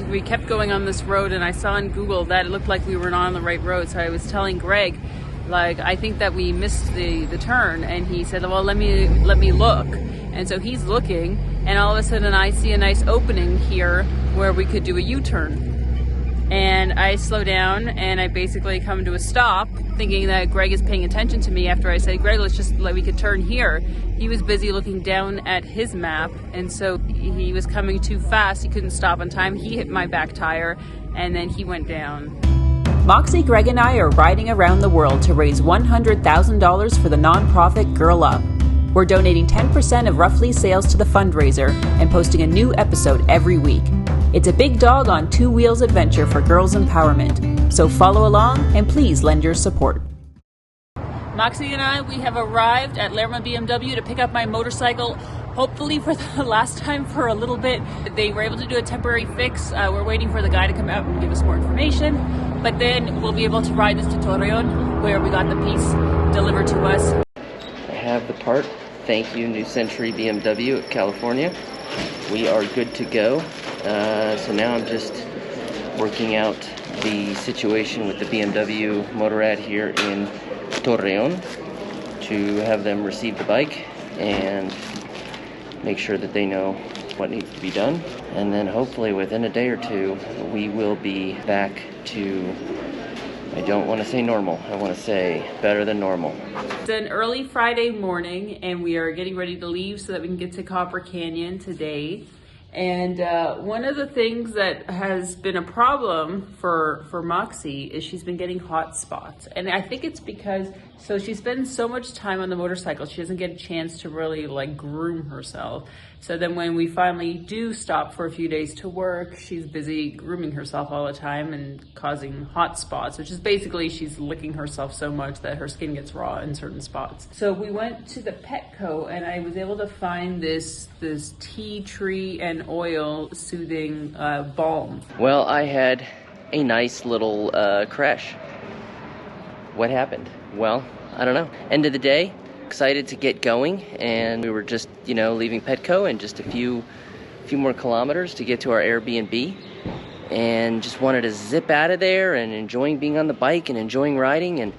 we kept going on this road, and I saw on Google that it looked like we were not on the right road. So I was telling Greg, like, I think that we missed the turn, and he said, well, let me look. And so he's looking, and all of a sudden I see a nice opening here where we could do a U-turn. And I slow down, and I basically come to a stop, thinking that Greg is paying attention to me after I say, Greg, we could turn here. He was busy looking down at his map, and so he was coming too fast. He couldn't stop on time. He hit my back tire, and then he went down. Moxie, Greg, and I are riding around the world to raise $100,000 for the nonprofit Girl Up. We're donating 10% of Roughly sales to the fundraiser and posting a new episode every week. It's a big dog on two wheels adventure for girls' empowerment. So follow along and please lend your support. Moxie and I, we have arrived at Lerma BMW to pick up my motorcycle, hopefully for the last time for a little bit. They were able to do a temporary fix. We're waiting for the guy to come out and give us more information. But then we'll be able to ride this to Torreon, where we got the piece delivered to us. I have the part. Thank you, New Century BMW of California. We are good to go. So now I'm just working out the situation with the BMW Motorrad here in Torreon to have them receive the bike and make sure that they know what needs to be done. And then hopefully within a day or two, we will be back to, I don't want to say normal, I want to say better than normal. It's an early Friday morning, and we are getting ready to leave so that we can get to Copper Canyon today. And one of the things that has been a problem for Moxie is she's been getting hot spots. And I think it's because, so she spends so much time on the motorcycle, she doesn't get a chance to really like groom herself. So then when we finally do stop for a few days to work, she's busy grooming herself all the time and causing hot spots, which is basically she's licking herself so much that her skin gets raw in certain spots. So we went to the Petco, and I was able to find this tea tree and oil soothing balm. Well, I had a nice little crash. What happened? Well, I don't know. End of the day, excited to get going, and we were just, leaving Petco and just a few more kilometers to get to our Airbnb, and just wanted to zip out of there and enjoying being on the bike and enjoying riding, and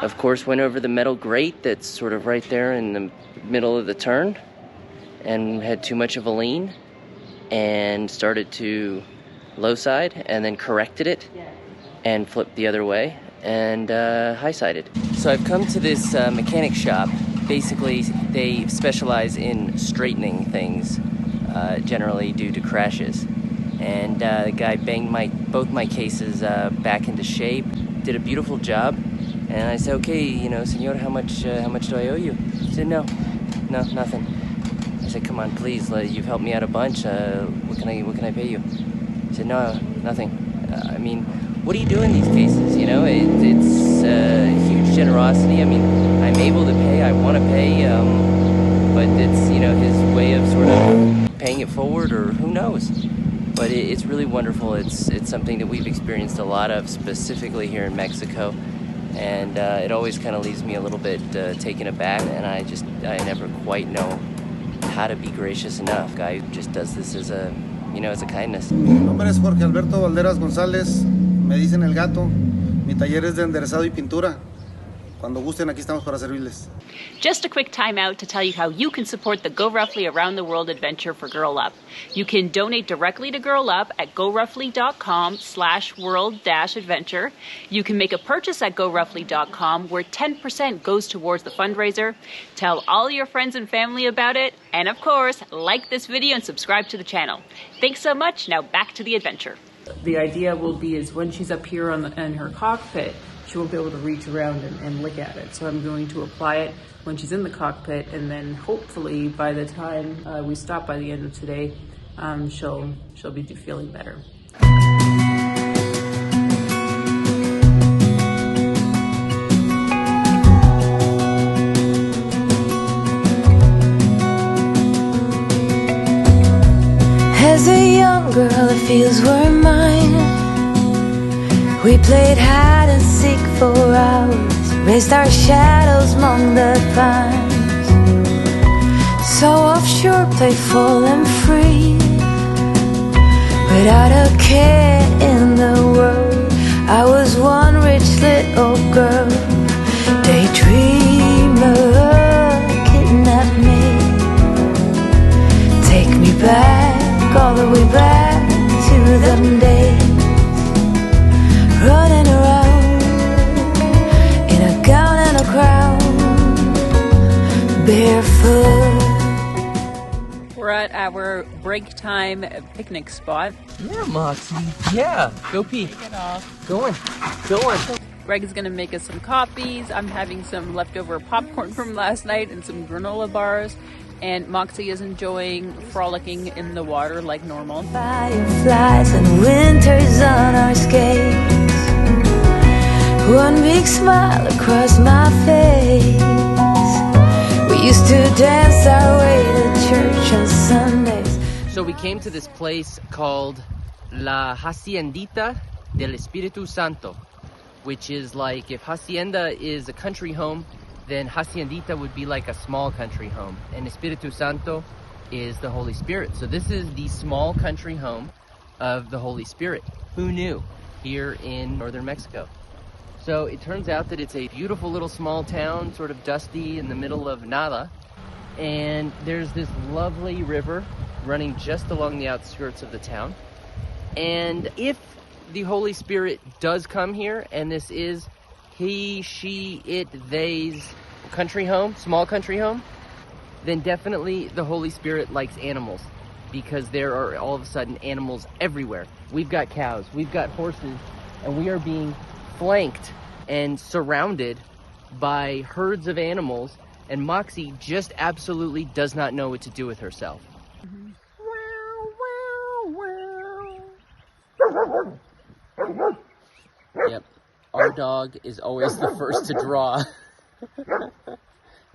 of course went over the metal grate that's sort of right there in the middle of the turn and had too much of a lean and started to low side and then corrected it and flipped the other way and high-sided. So I've come to this mechanic shop. Basically, they specialize in straightening things, generally due to crashes. And the guy banged both my cases back into shape, did a beautiful job. And I said, okay, senor, how much do I owe you? He said, no, nothing. I said, come on, please, you've helped me out a bunch. What can I pay you? He said, no, nothing. I mean, what do you do in these cases? It's huge generosity. I mean, I'm able to pay, I want to pay, but it's, his way of sort of paying it forward, or who knows. But it's really wonderful. It's something that we've experienced a lot of, specifically here in Mexico. And it always kind of leaves me a little bit taken aback, and I never quite know how to be gracious enough. Guy who just does this as a kindness. Mi nombre es Jorge Alberto Valderas González, me dicen El Gato, mi taller es de enderezado y pintura. Cuando gusten, aquí estamos para servirles. Just a quick time out to tell you how you can support the Go Roughly Around the World adventure for Girl Up. You can donate directly to Girl Up at goroughly.com/world-adventure. You can make a purchase at goroughly.com where 10% goes towards the fundraiser. Tell all your friends and family about it. And of course, like this video and subscribe to the channel. Thanks so much. Now back to the adventure. The idea will be is when she's up here in her cockpit, she won't be able to reach around and look at it. So I'm going to apply it when she's in the cockpit, and then hopefully by the time we stop by the end of today, she'll be feeling better. As a young girl, it feels we're mine. We played hide and seek for hours, raised our shadows among the pines. So offshore, playful and free, without a care in the world. I was one rich little girl, daydreamer, kidnap me, take me back, all the way back to them days, running around in a gown and a crown, barefoot. We're at our break time picnic spot. Yeah, Moxie. Yeah, go pee. Get off. Go on. Greg is gonna make us some coffees. I'm having some leftover popcorn from last night and some granola bars. And Moxie is enjoying frolicking in the water like normal. Fireflies and winters on our skates. One big smile across my face. We used to dance our way to church on Sundays. So we came to this place called La Haciendita del Espíritu Santo, which is like, if Hacienda is a country home, then Haciendita would be like a small country home, and Espíritu Santo is the Holy Spirit. So this is the small country home of the Holy Spirit. Who knew? Here in northern Mexico. So it turns out that it's a beautiful little small town, sort of dusty in the middle of nada, and there's this lovely river running just along the outskirts of the town. And if the Holy Spirit does come here, and this is he, she, it, they's country home, small country home, then definitely the Holy Spirit likes animals, because there are all of a sudden animals everywhere. We've got cows, we've got horses, and we are being flanked and surrounded by herds of animals, and Moxie just absolutely does not know what to do with herself. Yep, our dog is always the first to draw.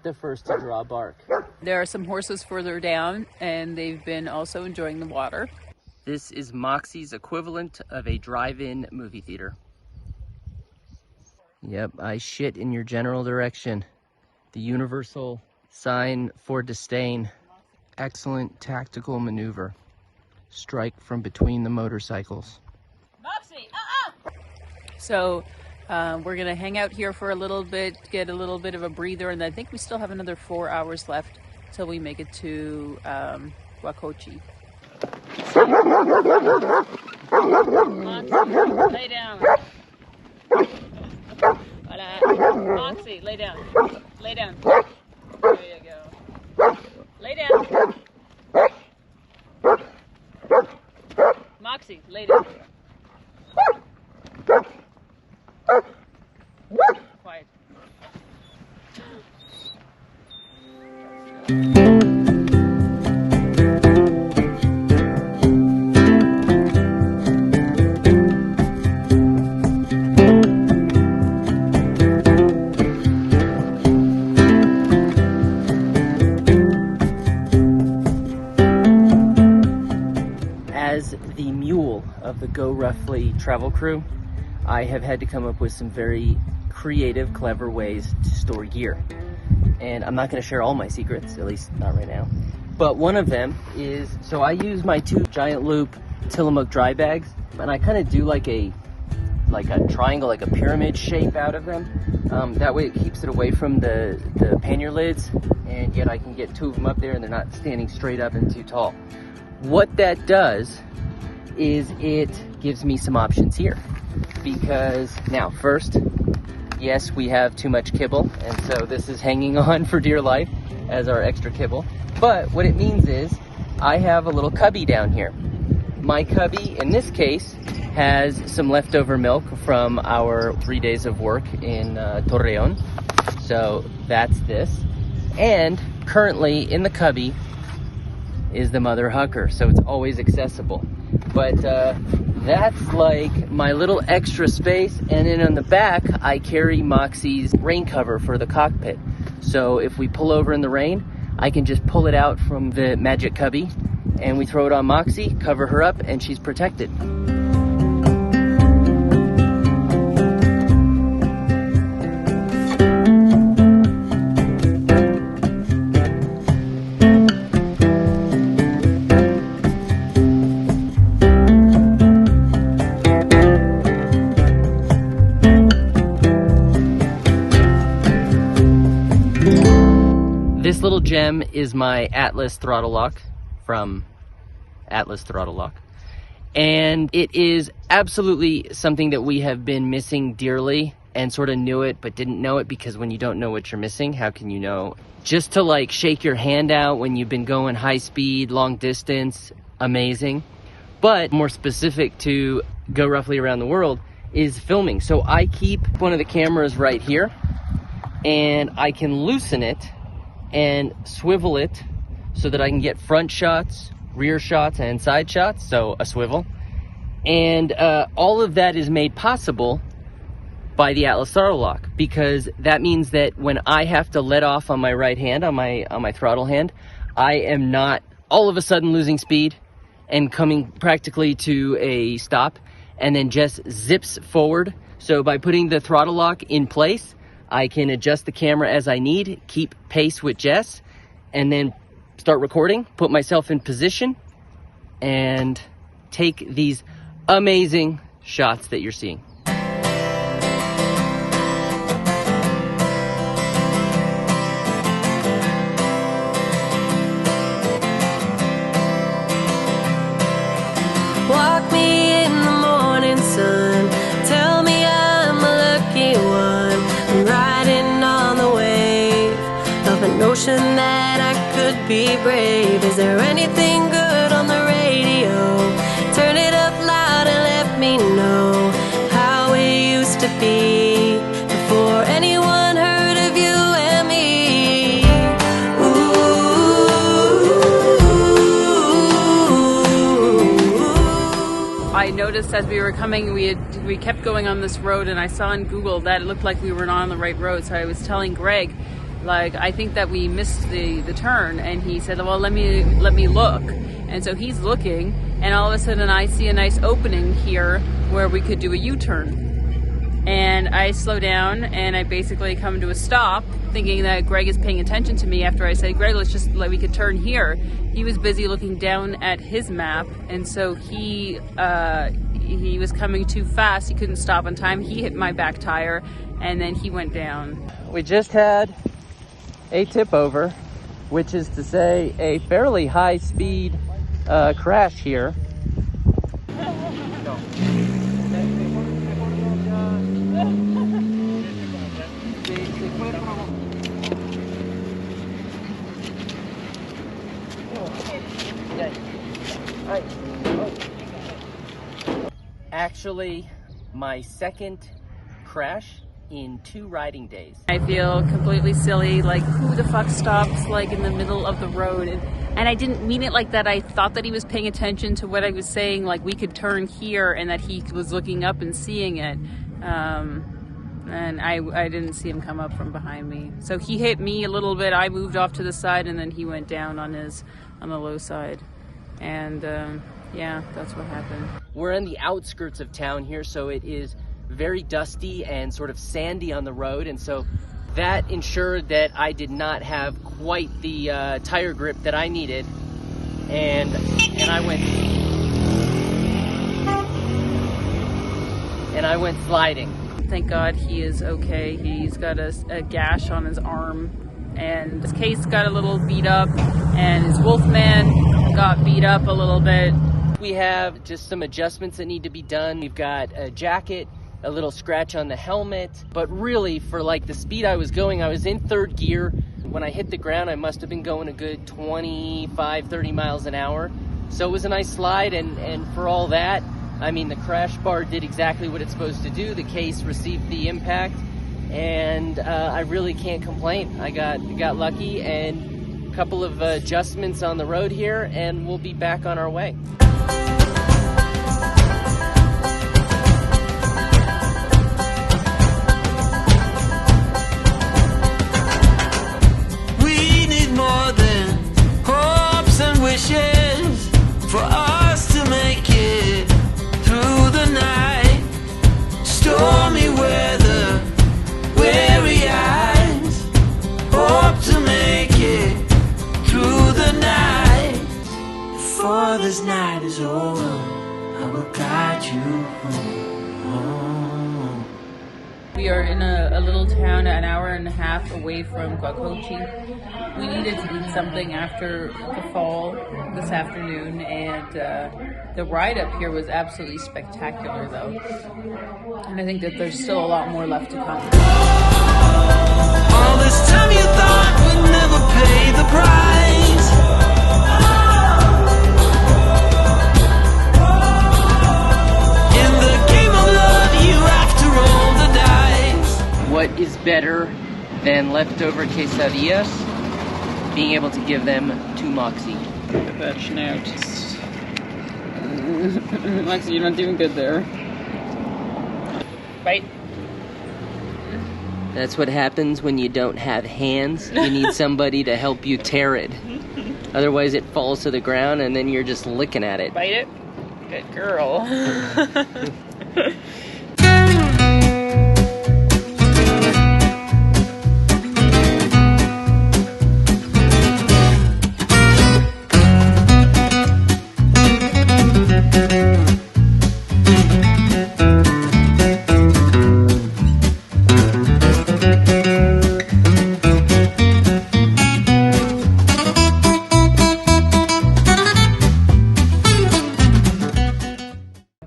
The first to draw bark. There are some horses further down, and they've been also enjoying the water. This is Moxie's equivalent of a drive-in movie theater. Yep, I shit in your general direction. The universal sign for disdain. Excellent tactical maneuver. Strike from between the motorcycles. Moxie, So we're gonna hang out here for a little bit, get a little bit of a breather, and I think we still have another 4 hours left till we make it to Huacochi. Moxie, lay down. Moxie, lay down. Lay down. There you go. Lay down. Moxie, lay down. Quiet. As the mule of the Go Roughly travel crew, I have had to come up with some very creative, clever ways to store gear. And I'm not going to share all my secrets, at least not right now. But one of them is, so I use my 2 Giant Loop Tillamook dry bags, and I kind of do like a triangle, like a pyramid shape out of them. That way it keeps it away from the pannier lids, and yet I can get 2 of them up there and they're not standing straight up and too tall. What that does is it gives me some options here. Because now, first, yes, we have too much kibble, and so this is hanging on for dear life as our extra kibble. But what it means is I have a little cubby down here. My cubby, in this case, has some leftover milk from our 3 days of work in Torreon. So that's this. And currently in the cubby is the mother hucker, so it's always accessible. But that's like my little extra space, and then on the back I carry Moxie's rain cover for the cockpit. So if we pull over in the rain, I can just pull it out from the magic cubby and we throw it on Moxie, cover her up, and she's protected. gem is my Atlas throttle lock from Atlas Throttle Lock. And it is absolutely something that we have been missing dearly, and sort of knew it but didn't know it, because when you don't know what you're missing, how can you know? Just to like shake your hand out when you've been going high speed, long distance, amazing. But more specific to go roughly around the world is filming. So I keep one of the cameras right here, and I can loosen it and swivel it so that I can get front shots, rear shots, and side shots, so a swivel. And all of that is made possible by the Atlas Throttle Lock, because that means that when I have to let off on my right hand, on my throttle hand, I am not all of a sudden losing speed and coming practically to a stop, and then just zips forward. So by putting the throttle lock in place, I can adjust the camera as I need, keep pace with Jess, and then start recording, put myself in position, and take these amazing shots that you're seeing. Walk me in the morning sun, tell me I'm a lucky one. I'm riding on the wave of a notion that I could be brave. Is there anything good on the radio? Turn it up loud and let me know how it used to be before anyone heard of you and me. I noticed as we were coming, we kept going on this road, and I saw on Google that it looked like we were not on the right road. So I was telling Greg, like, I think that we missed the turn, and he said, well, let me look. And so he's looking, and all of a sudden I see a nice opening here where we could do a U-turn. And I slow down, and I basically come to a stop, thinking that Greg is paying attention to me after I said, Greg, we could turn here. He was busy looking down at his map, and so he was coming too fast. He couldn't stop on time. He hit my back tire, and then he went down. We just had a tip over, which is to say a fairly high speed crash here. Actually, my second crash in 2 riding days. I feel completely silly, like, who the fuck stops like in the middle of the road? And I didn't mean it like that. I thought that he was paying attention to what I was saying, like we could turn here, and that he was looking up and seeing it. And I didn't see him come up from behind me. So he hit me a little bit, I moved off to the side, and then he went down on the low side. And yeah, that's what happened. We're in the outskirts of town here, so it is very dusty and sort of sandy on the road, and so that ensured that I did not have quite the tire grip that I needed, and I went sliding. Thank God he is okay. He's got a gash on his arm, and his case got a little beat up, and his Wolfman got beat up a little bit. We have just some adjustments that need to be done. We've got a jacket, a little scratch on the helmet, but really for like the speed I was going, I was in 3rd gear. When I hit the ground, I must have been going a good 25, 30 miles an hour. So it was a nice slide, and for all that, I mean, the crash bar did exactly what it's supposed to do. The case received the impact, and I really can't complain. I got lucky, and a couple of adjustments on the road here, and we'll be back on our way. We need more than hopes and wishes for us to make it through the night. Stormy weather, weary eyes, hope to make it through the night. Before this night is over, I will guide you home. we are in a little town an hour and a half away from Guacochi. We needed to eat something after the fall this afternoon, and the ride up here was absolutely spectacular though. And I think that there's still a lot more left to come. All this time you thought we'd never pay the price. In the game of love, you have to roll the dice. What is better than leftover quesadillas? Being able to give them to Moxie. Look at that snout. Moxie, you're not doing good there. Bite. That's what happens when you don't have hands. You need somebody to help you tear it. Otherwise it falls to the ground and then you're just licking at it. Bite it. Good girl.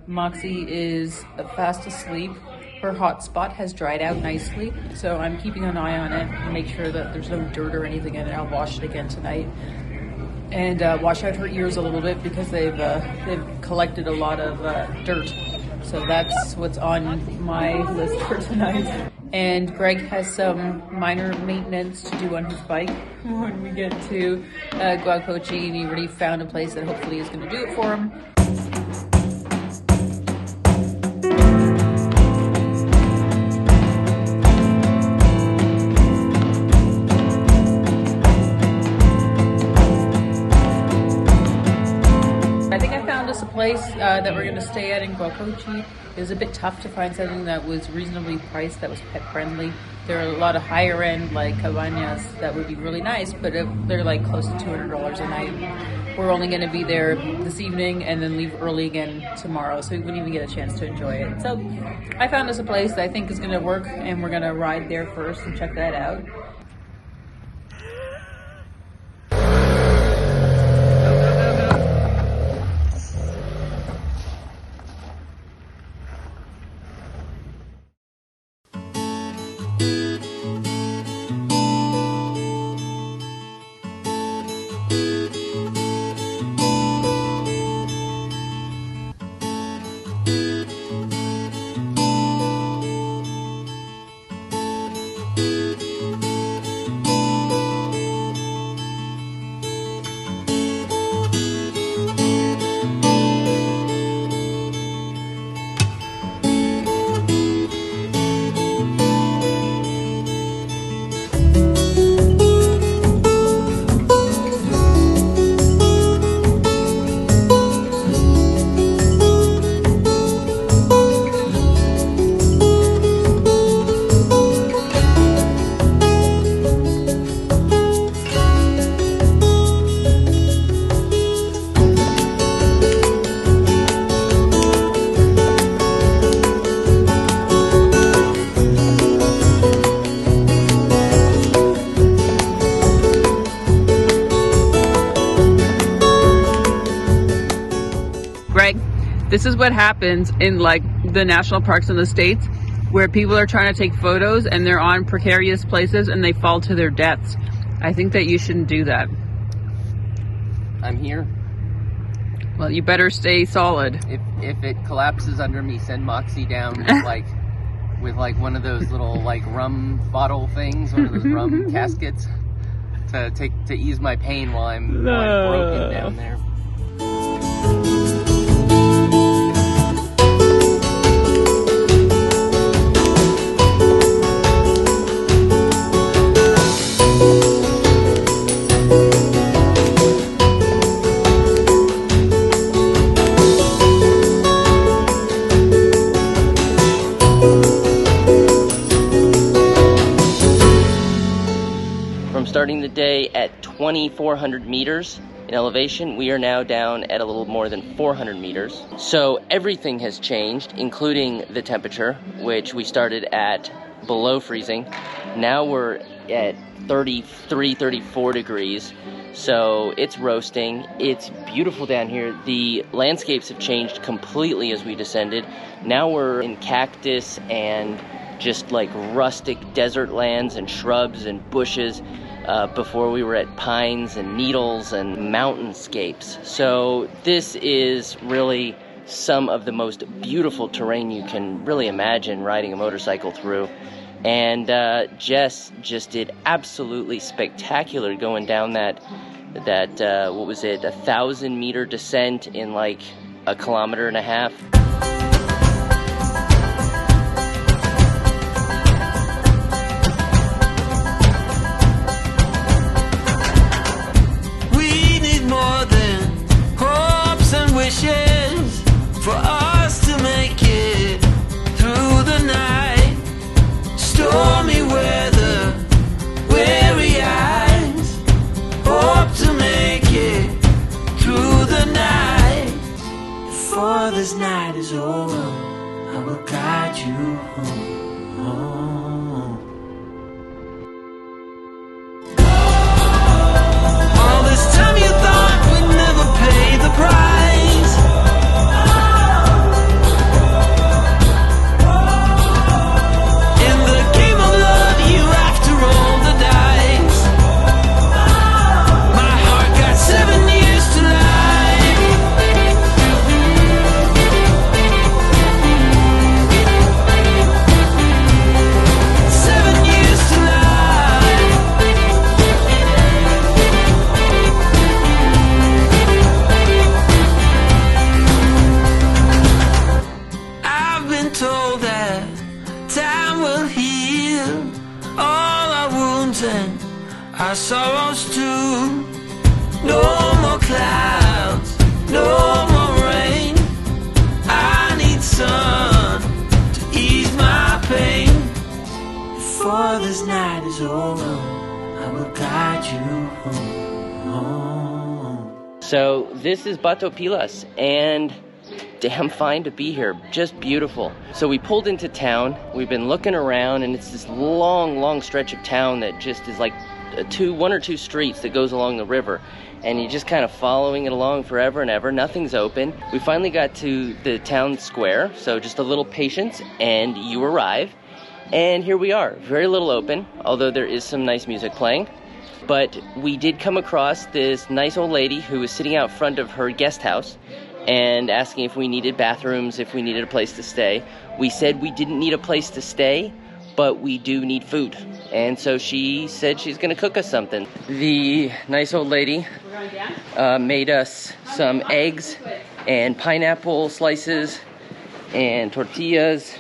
Moxie is fast asleep. Her hotspot has dried out nicely, so I'm keeping an eye on it and make sure that there's no dirt or anything in it. I'll wash it again tonight and wash out her ears a little bit because they've collected a lot of dirt. So that's what's on my list for tonight. And Greg has some minor maintenance to do on his bike when we get to Guacochi, and he already found a place that hopefully is going to do it for him. Place that we're going to stay at in Guacochi. It was a bit tough to find something that was reasonably priced, that was pet friendly. There are a lot of higher end like cabañas that would be really nice, but they're like close to $200 a night. We're only going to be there this evening and then leave early again tomorrow, so we wouldn't even get a chance to enjoy it. So I found us a place that I think is going to work, and we're going to ride there first and check that out. Greg, this is what happens in like the national parks in the States, where people are trying to take photos and they're on precarious places and they fall to their deaths. I think that you shouldn't do that. I'm here. Well, you better stay solid. If it collapses under me, send Moxie down with like one of those little like rum bottle things, one of those rum caskets to ease my pain while I'm broken down there. Starting the day at 2,400 meters in elevation, we are now down at a little more than 400 meters. So everything has changed, including the temperature, which we started at below freezing. Now we're at 33, 34 degrees. So it's roasting. It's beautiful down here. The landscapes have changed completely as we descended. Now we're in cactus and just like rustic desert lands and shrubs and bushes. Before we were at pines and needles and mountainscapes. So this is really some of the most beautiful terrain you can really imagine riding a motorcycle through. And Jess just did absolutely spectacular going down that what was it, 1,000-meter descent in like 1.5 kilometers. We need more than hopes and wishes for us to make it through the night. Stormy weather, weary eyes, hope to make it through the night. Before this night is over, I will guide you home. All this time you thought we'd never pay the price. In the game of love, you have to roll the dice. My heart got 7 years to life. 7 years to life. I've been told that time will heal all our wounds and our sorrows too. No more clouds, no more rain. I need sun to ease my pain. Before this night is over, I will guide you home. So this is Bato Pilas, and damn fine to be here. Just beautiful. So we pulled into town. We've been looking around, and it's this long stretch of town that just is like one or two streets that goes along the river, and you're just kind of following it along forever and ever. Nothing's open. We finally got to the town square, so just a little patience and you arrive. And here we are. Very little open, although there is some nice music playing. But we did come across this nice old lady who was sitting out front of her guest house and asking if we needed bathrooms, if we needed a place to stay. We said we didn't need a place to stay, but we do need food. And so she said she's gonna cook us something. The nice old lady made us some eggs and pineapple slices and tortillas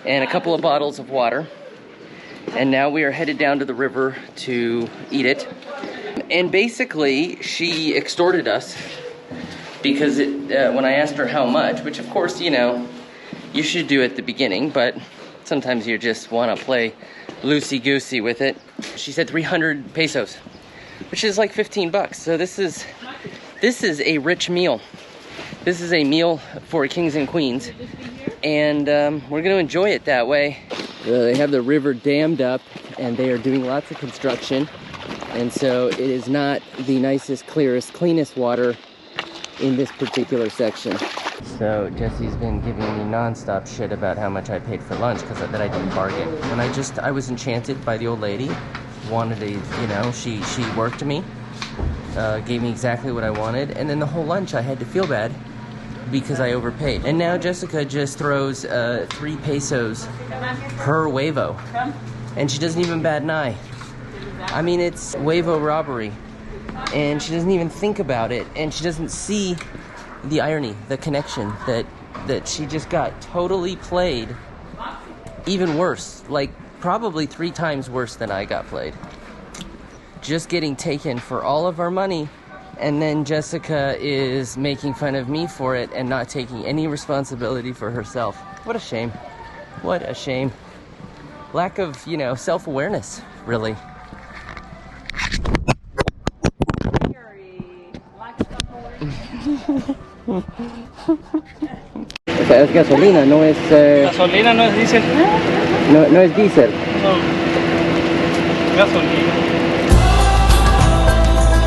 and a couple of bottles of water. And now we are headed down to the river to eat it. And basically, she extorted us because when I asked her how much, which of course, you know, you should do at the beginning, but sometimes you just want to play loosey-goosey with it. She said 300 pesos, which is like 15 bucks. So this is a rich meal. This is a meal for kings and queens, and we're going to enjoy it that way. They have the river dammed up, and they are doing lots of construction, and so it is not the nicest, clearest, cleanest water in this particular section. So Jesse's been giving me non-stop shit about how much I paid for lunch because that I didn't bargain. And I was enchanted by the old lady. Wanted to, you know, she worked me, gave me exactly what I wanted, and then the whole lunch I had to feel bad because I overpaid. And now Jessica just throws 3 pesos per huevo, and she doesn't even bat an eye. I mean, it's huevo robbery, and she doesn't even think about it, and she doesn't see the irony, the connection that she just got totally played. Even worse, like probably 3 times worse than I got played. Just getting taken for all of our money, and then Jessica is making fun of me for it and not taking any responsibility for herself. What a shame. What a shame. Lack of, you know, self-awareness, really. es gasolina, no es... Gasolina no es diésel. no es diésel. No. Gasolina.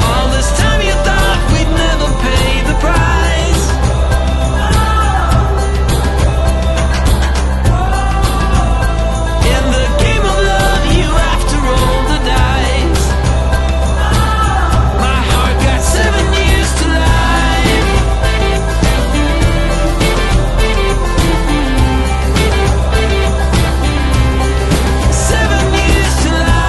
All this time you thought we'd never pay the price. In the game of love, you have to roll the dice. My heart got 7 years to life. 7 years to life.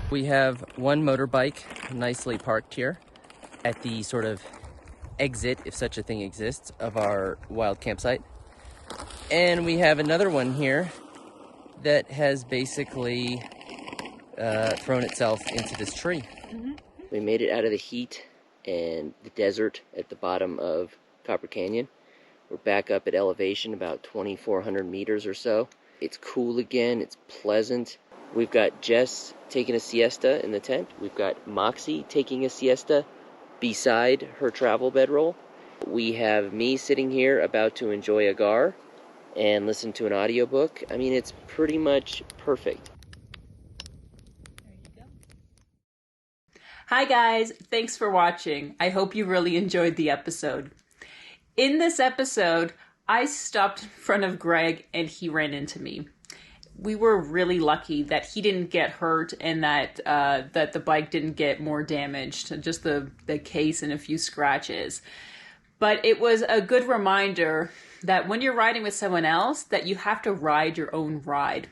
We have one motorbike nicely parked here at the sort of exit, if such a thing exists, of our wild campsite. And we have another one here that has basically thrown itself into this tree. We made it out of the heat and the desert at the bottom of Copper Canyon. We're back up at elevation about 2,400 meters or so. It's cool again, it's pleasant. We've got Jess taking a siesta in the tent. We've got Moxie taking a siesta beside her travel bedroll. We have me sitting here about to enjoy a gar and listen to an audiobook. I mean, it's pretty much perfect. Hi guys, thanks for watching. I hope you really enjoyed the episode. In this episode, I stopped in front of Greg and he ran into me. We were really lucky that he didn't get hurt and that that the bike didn't get more damaged, just the case and a few scratches. But it was a good reminder that when you're riding with someone else, that you have to ride your own ride.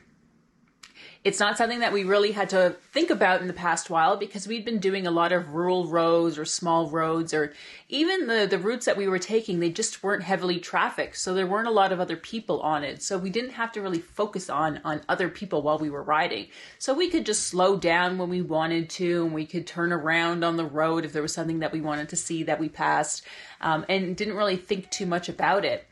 It's not something that we really had to think about in the past while because we'd been doing a lot of rural roads or small roads, or even the routes that we were taking, they just weren't heavily trafficked. So there weren't a lot of other people on it. So we didn't have to really focus on other people while we were riding. So we could just slow down when we wanted to, and we could turn around on the road if there was something that we wanted to see that we passed, and didn't really think too much about it.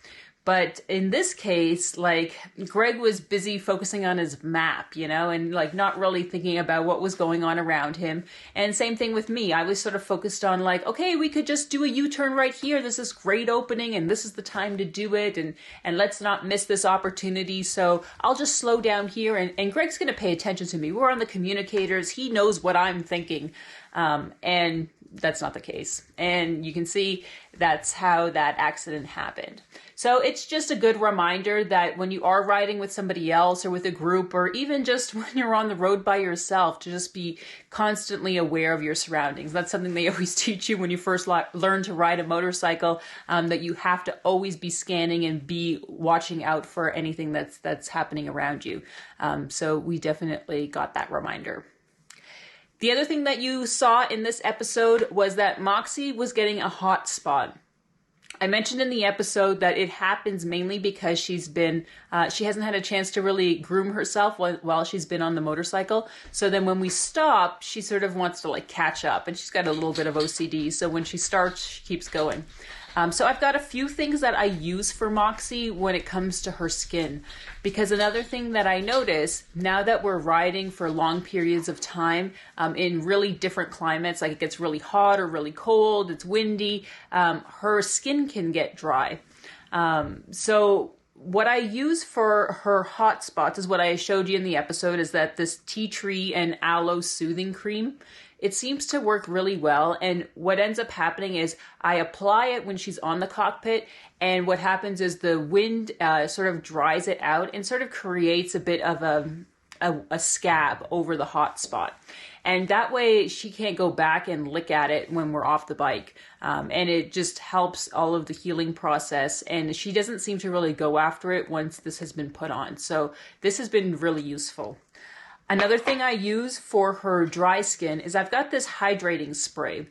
But in this case, like, Greg was busy focusing on his map, you know, and like not really thinking about what was going on around him. And same thing with me. I was sort of focused on like, okay, we could just do a U-turn right here. This is great opening and this is the time to do it. And let's not miss this opportunity. So I'll just slow down here and Greg's going to pay attention to me. We're on the communicators. He knows what I'm thinking. And that's not the case. And you can see that's how that accident happened. So it's just a good reminder that when you are riding with somebody else or with a group, or even just when you're on the road by yourself, to just be constantly aware of your surroundings. That's something they always teach you when you first learn to ride a motorcycle, that you have to always be scanning and be watching out for anything that's happening around you. So we definitely got that reminder. The other thing that you saw in this episode was that Moxie was getting a hot spot. I mentioned in the episode that it happens mainly because she hasn't had a chance to really groom herself while she's been on the motorcycle. So then when we stop, she sort of wants to like catch up, and she's got a little bit of OCD. So when she starts, she keeps going. So I've got a few things that I use for Moxie when it comes to her skin, because another thing that I notice now that we're riding for long periods of time in really different climates, like it gets really hot or really cold, it's windy, her skin can get dry. So what I use for her hot spots is what I showed you in the episode, is that this tea tree and aloe soothing cream. It seems to work really well, and what ends up happening is I apply it when she's on the cockpit, and what happens is the wind sort of dries it out and sort of creates a bit of a scab over the hot spot. And that way she can't go back and lick at it when we're off the bike. And it just helps all of the healing process, and she doesn't seem to really go after it once this has been put on. So this has been really useful. Another thing I use for her dry skin is I've got this hydrating spray.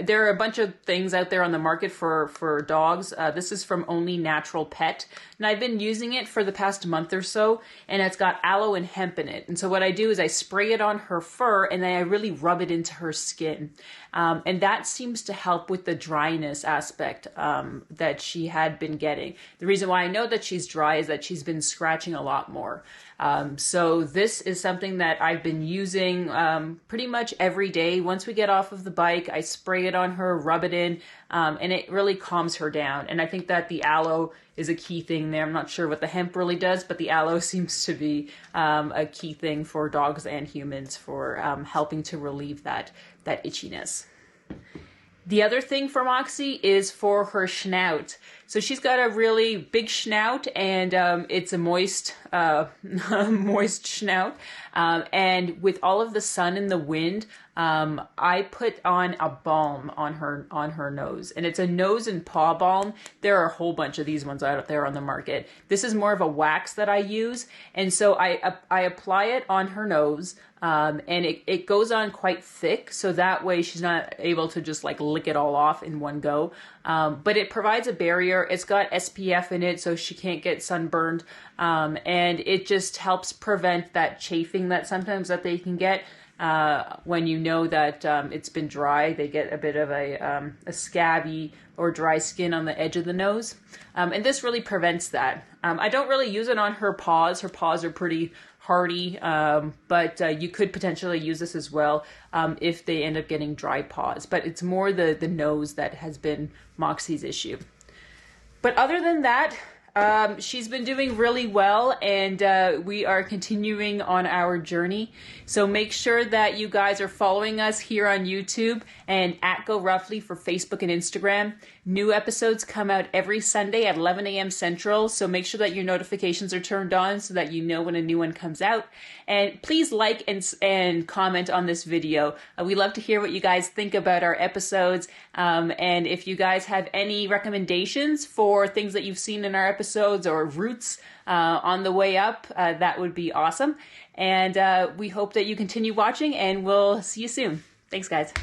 There are a bunch of things out there on the market for dogs. This is from Only Natural Pet, and I've been using it for the past month or so, and it's got aloe and hemp in it. And so what I do is I spray it on her fur, and then I really rub it into her skin. And that seems to help with the dryness aspect that she had been getting. The reason why I know that she's dry is that she's been scratching a lot more. So this is something that I've been using pretty much every day. Once we get off of the bike, I spray it on her, rub it in, and it really calms her down. And I think that the aloe is a key thing there. I'm not sure what the hemp really does, but the aloe seems to be a key thing for dogs and humans for helping to relieve that itchiness. The other thing for Moxie is for her snout. So she's got a really big snout, and it's a moist snout. And with all of the sun and the wind, I put on a balm on her nose, and it's a nose and paw balm. There are a whole bunch of these ones out there on the market. This is more of a wax that I use, and so I apply it on her nose. And it goes on quite thick, so that way she's not able to just like lick it all off in one go. But it provides a barrier. It's got SPF in it, so she can't get sunburned. And it just helps prevent that chafing that sometimes that they can get when you know that it's been dry. They get a bit of a scabby or dry skin on the edge of the nose. And this really prevents that. I don't really use it on her paws. Her paws are pretty hardy, but you could potentially use this as well if they end up getting dry paws. But it's more the nose that has been Moxie's issue. But other than that, she's been doing really well, and we are continuing on our journey. So make sure that you guys are following us here on YouTube and at Go Roughly for Facebook and Instagram. New episodes come out every Sunday at 11 a.m. Central, so make sure that your notifications are turned on so that you know when a new one comes out. And please like and comment on this video. We love to hear what you guys think about our episodes. And if you guys have any recommendations for things that you've seen in our episodes or routes on the way up, that would be awesome. And we hope that you continue watching, and we'll see you soon. Thanks, guys.